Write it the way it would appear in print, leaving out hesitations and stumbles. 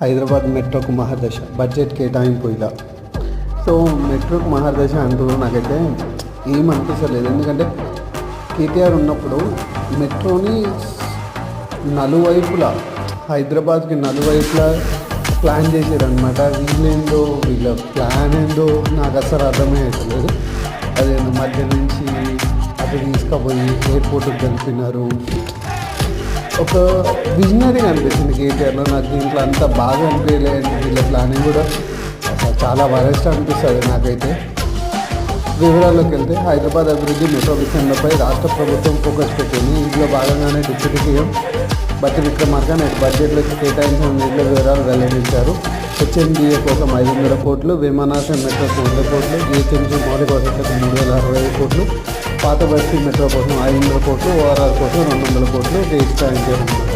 హైదరాబాద్ మెట్రోకు మహర్దశ బడ్జెట్ కేటాయింపు ఇలా. సో మెట్రోకు మహర్దశ అంటూ నాకైతే ఏమనిపించలేదు. ఎందుకంటే కేటీఆర్ ఉన్నప్పుడు మెట్రోని నలువైపులా హైదరాబాద్కి నలువైపులా ప్లాన్ చేశారనమాట. వీళ్ళ ప్లాన్ ఏందో నాకు అసలు అర్థమే అవుతలేదు. అదే మధ్య నుంచి అటు తీసుకుపోయి ఎయిర్పోర్ట్కి కలిపినారు. ఒక విజనరీగా అనిపిస్తుంది కేటీఆర్లో. నాకు దీంట్లో అంత బాగా అనిపించలేదు. వీళ్ళ ప్లానింగ్ కూడా అసలు చాలా వరస్ట్ అనిపిస్తుంది నాకైతే. వివరాల్లోకి వెళ్తే హైదరాబాద్ అభివృద్ధి మెట్రో విషయంలోపై రాష్ట్ర ప్రభుత్వం ఫోకస్ పెట్టింది. ఇందులో భాగంగానే డిప్యూటీ సీఎం బట్టి విక్రమార్క నేటి బడ్జెట్లోకి కేటాయించిన నిధుల వివరాలు వెల్లడించారు. హెచ్ఎండిఏ కోసం 500 కోట్లు, విమానాశ్రయం మెట్రోకు 100 కోట్లు, జిహెచ్ఎంసీ మౌలిక వసతులకు 3065 కోట్లు, పాత బస్తీ మెట్రో కోసం 500 కోట్లు, ఓఆర్ఆర్ కోసం 200 కోట్లు కేటాయించారన్నమాట.